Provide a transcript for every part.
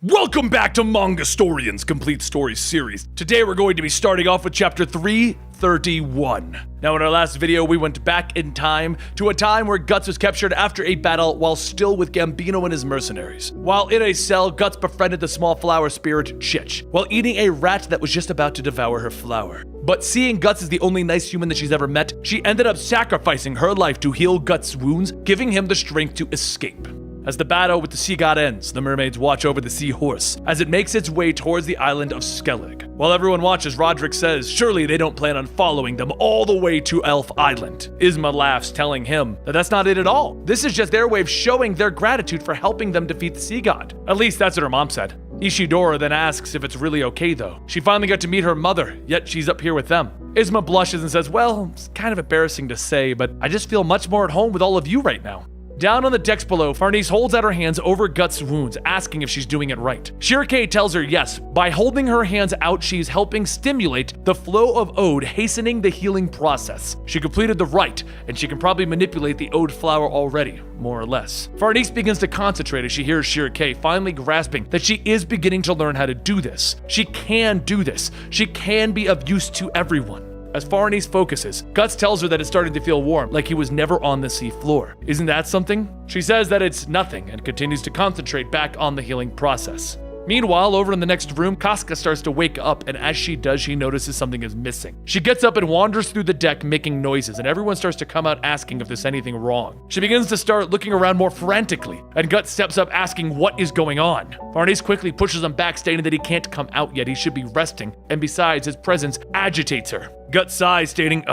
Welcome back to Mangastorian's Complete Story series. Today we're going to be starting off with chapter 331. Now in our last video we went back in time to a time where Guts was captured after a battle while still with Gambino and his mercenaries. While in a cell, Guts befriended the small flower spirit Chich while eating a rat that was just about to devour her flower. But seeing Guts as the only nice human that she's ever met, she ended up sacrificing her life to heal Guts' wounds, giving him the strength to escape. As the battle with the sea god ends, the mermaids watch over the seahorse as it makes its way towards the island of Skellig. While everyone watches, Roderick says surely they don't plan on following them all the way to Elf Island. Isma laughs, telling him that that's not it at all. This is just their way of showing their gratitude for helping them defeat the sea god. At least that's what her mom said. Ishidora then asks if it's really okay though. She finally got to meet her mother, yet she's up here with them. Isma blushes and says, well, it's kind of embarrassing to say, but I just feel much more at home with all of you right now. Down on the decks below, Farnese holds out her hands over Guts' wounds, asking if she's doing it right. Shirake tells her yes. By holding her hands out, she's helping stimulate the flow of Ode, hastening the healing process. She completed the rite, and she can probably manipulate the Ode flower already, more or less. Farnese begins to concentrate as she hears Shirake finally grasping that she is beginning to learn how to do this. She can do this. She can be of use to everyone. As Farnese focuses, Guts tells her that it's starting to feel warm, like he was never on the sea floor. Isn't that something? She says that it's nothing and continues to concentrate back on the healing process. Meanwhile, over in the next room, Casca starts to wake up, and as she does, she notices something is missing. She gets up and wanders through the deck making noises, and everyone starts to come out asking if there's anything wrong. She begins to start looking around more frantically, and Guts steps up asking what is going on. Farnese quickly pushes him back, stating that he can't come out yet, he should be resting, and besides, his presence agitates her. Guts sighs, stating,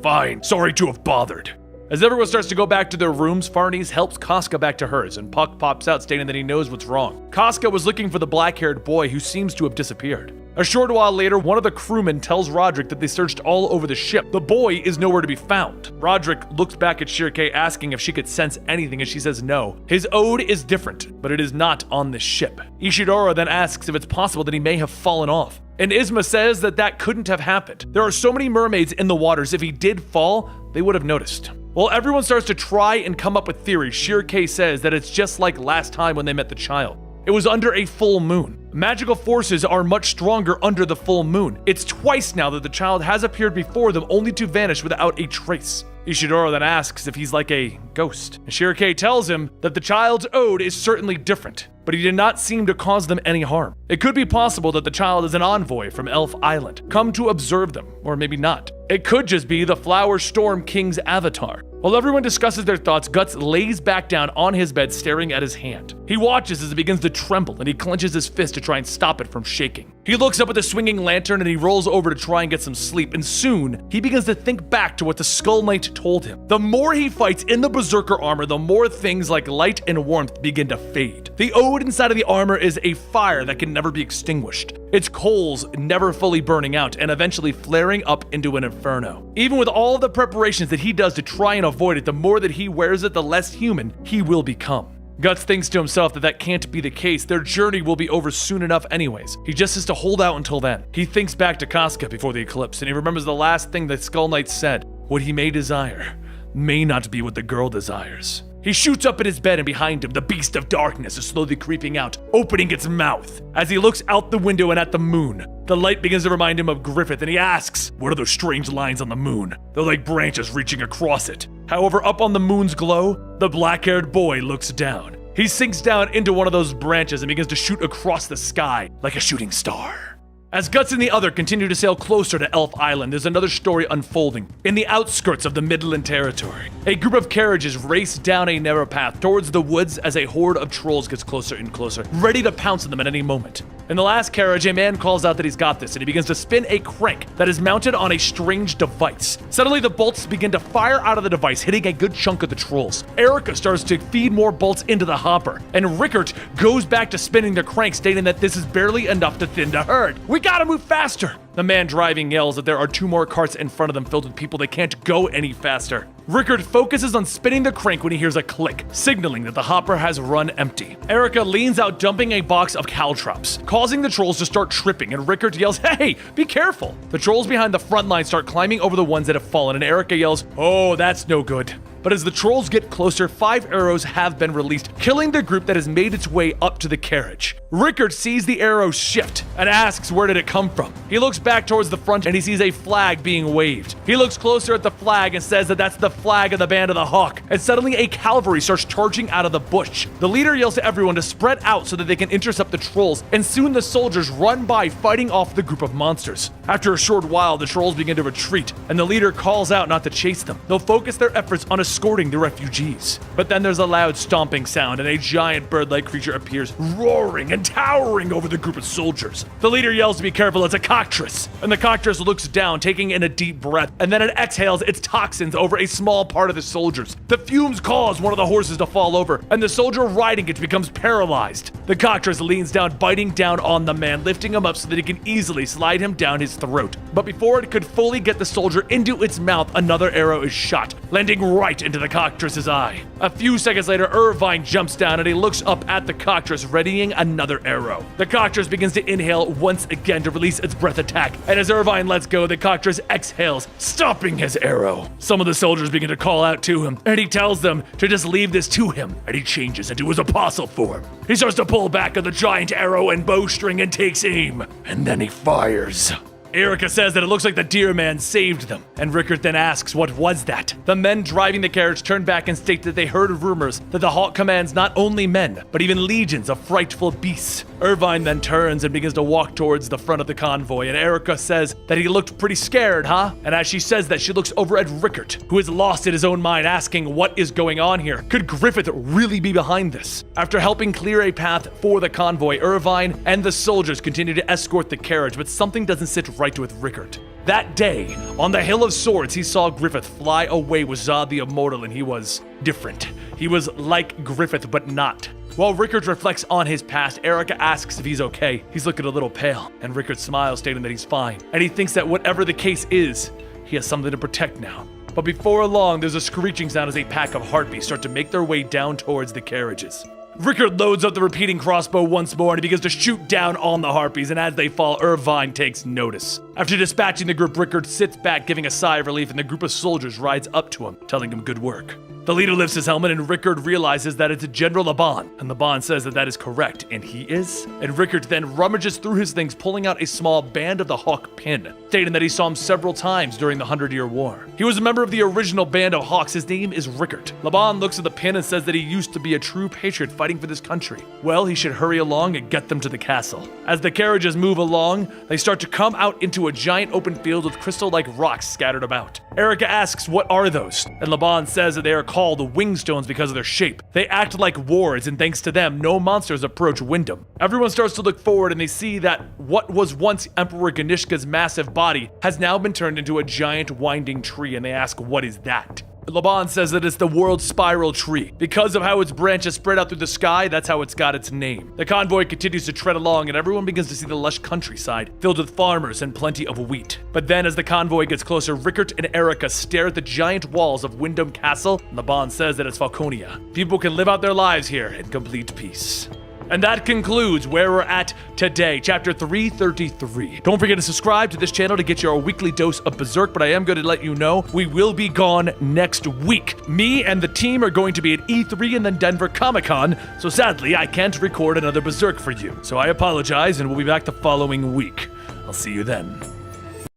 fine, sorry to have bothered. As everyone starts to go back to their rooms, Farnese helps Casca back to hers, and Puck pops out stating that he knows what's wrong. Casca was looking for the black-haired boy who seems to have disappeared. A short while later, one of the crewmen tells Roderick that they searched all over the ship. The boy is nowhere to be found. Roderick looks back at Shirake asking if she could sense anything, and she says no. His ode is different, but it is not on this ship. Ishidora then asks if it's possible that he may have fallen off. And Isma says that that couldn't have happened. There are so many mermaids in the waters, if he did fall, they would have noticed. While everyone starts to try and come up with theories, Shirake says that it's just like last time when they met the child. It was under a full moon. Magical forces are much stronger under the full moon. It's twice now that the child has appeared before them only to vanish without a trace. Ishidora then asks if he's like a ghost. And Shirake tells him that the child's ode is certainly different, but he did not seem to cause them any harm. It could be possible that the child is an envoy from Elf Island, come to observe them, or maybe not. It could just be the Flower Storm King's avatar. While everyone discusses their thoughts, Guts lays back down on his bed staring at his hand. He watches as it begins to tremble and he clenches his fist to try and stop it from shaking. He looks up at the swinging lantern and he rolls over to try and get some sleep, and soon he begins to think back to what the Skull Knight told him. The more he fights in the Berserker armor, the more things like light and warmth begin to fade. The ode inside of the armor is a fire that can never be extinguished. Its coals never fully burning out and eventually flaring up into an inferno. Even with all the preparations that he does to try and avoid it, the more that he wears it, the less human he will become. Guts thinks to himself that that can't be the case. Their journey will be over soon enough anyways. He just has to hold out until then. He thinks back to Casca before the eclipse, and he remembers the last thing the Skull Knight said. What he may desire may not be what the girl desires. He shoots up in his bed, and behind him, the beast of darkness is slowly creeping out, opening its mouth. As he looks out the window and at the moon, the light begins to remind him of Griffith, and he asks, what are those strange lines on the moon? They're like branches reaching across it. However, up on the moon's glow, the black-haired boy looks down. He sinks down into one of those branches and begins to shoot across the sky like a shooting star. As Guts and the other continue to sail closer to Elf Island, there's another story unfolding. In the outskirts of the Midland Territory, a group of carriages race down a narrow path towards the woods as a horde of trolls gets closer and closer, ready to pounce on them at any moment. In the last carriage, a man calls out that he's got this, and he begins to spin a crank that is mounted on a strange device. Suddenly, the bolts begin to fire out of the device, hitting a good chunk of the trolls. Erica starts to feed more bolts into the hopper, and Rickert goes back to spinning the crank, stating that this is barely enough to thin the herd. We gotta move faster! The man driving yells that there are 2 more carts in front of them filled with people that can't go any faster. Rickard focuses on spinning the crank when he hears a click, signaling that the hopper has run empty. Erica leans out dumping a box of caltrops, causing the trolls to start tripping, and Rickard yells, "Hey, be careful!" The trolls behind the front line start climbing over the ones that have fallen, and Erica yells, "Oh, that's no good." But as the trolls get closer, 5 arrows have been released, killing the group that has made its way up to the carriage. Rickard sees the arrows shift and asks where did it come from. He looks back towards the front and he sees a flag being waved. He looks closer at the flag and says that that's the flag of the Band of the Hawk. And suddenly a cavalry starts charging out of the bush. The leader yells to everyone to spread out so that they can intercept the trolls, and soon the soldiers run by fighting off the group of monsters. After a short while, the trolls begin to retreat, and the leader calls out not to chase them. They'll focus their efforts on escorting the refugees. But then there's a loud stomping sound, and a giant bird-like creature appears, roaring and towering over the group of soldiers. The leader yells to be careful, it's a cockatrice. And the cockatrice looks down, taking in a deep breath, and then it exhales its toxins over a small part of the soldiers. The fumes cause one of the horses to fall over, and the soldier riding it becomes paralyzed. The cockatrice leans down, biting down on the man, lifting him up so that he can easily slide him down his throat. But before it could fully get the soldier into its mouth, another arrow is shot, landing right into the cockatrice's eye. A few seconds later, Irvine jumps down and he looks up at the cockatrice, readying another arrow. The cockatrice begins to inhale once again to release its breath attack, and as Irvine lets go, the cockatrice exhales, stopping his arrow. Some of the soldiers begin to call out to him, and he tells them to just leave this to him, and he changes into his apostle form. He starts to pull back on the giant arrow and bowstring and takes aim, and then he fires. Erica says that it looks like the deer man saved them, and Rickard then asks what was that. The men driving the carriage turn back and state that they heard rumors that the Hawk commands not only men, but even legions of frightful beasts. Irvine then turns and begins to walk towards the front of the convoy, and Erica says that he looked pretty scared, huh? And as she says that, she looks over at Rickard, who is lost in his own mind, asking what is going on here. Could Griffith really be behind this? After helping clear a path for the convoy, Irvine and the soldiers continue to escort the carriage, but something doesn't sit right with Rickard. That day, on the Hill of Swords, he saw Griffith fly away with Zod the Immortal, and he was different. He was like Griffith, but not. While Rickard reflects on his past, Erica asks if he's okay. He's looking a little pale, and Rickard smiles, stating that he's fine. And he thinks that whatever the case is, he has something to protect now. But before long, there's a screeching sound as a pack of harpies start to make their way down towards the carriages. Rickard loads up the repeating crossbow once more and he begins to shoot down on the harpies, and as they fall, Irvine takes notice. After dispatching the group, Rickard sits back, giving a sigh of relief, and the group of soldiers rides up to him, telling him good work. The leader lifts his helmet, and Rickard realizes that it's General Laban, and Laban says that that is correct, and he is. And Rickard then rummages through his things, pulling out a small Band of the Hawk pin, stating that he saw him several times during the 100-Year War. He was a member of the original Band of Hawks. His name is Rickard. Laban looks at the pin and says that he used to be a true patriot fighting for this country. Well, he should hurry along and get them to the castle. As the carriages move along, they start to come out into a giant open field with crystal-like rocks scattered about. Erica asks, what are those? And Laban says that they are called the Wingstones because of their shape. They act like wards, and thanks to them, no monsters approach Wyndham. Everyone starts to look forward, and they see that what was once Emperor Ganishka's massive body has now been turned into a giant winding tree, and they ask, what is that? Laban says that it's the world's spiral tree. Because of how its branches spread out through the sky, that's how it's got its name. The convoy continues to tread along, and everyone begins to see the lush countryside, filled with farmers and plenty of wheat. But then as the convoy gets closer, Rickard and Erica stare at the giant walls of Wyndham Castle, and Laban says that it's Falconia. People can live out their lives here in complete peace. And that concludes where we're at today, chapter 333. Don't forget to subscribe to this channel to get your weekly dose of Berserk, but I am going to let you know we will be gone next week. Me and the team are going to be at E3 and then Denver Comic-Con, so sadly I can't record another Berserk for you. So I apologize, and we'll be back the following week. I'll see you then.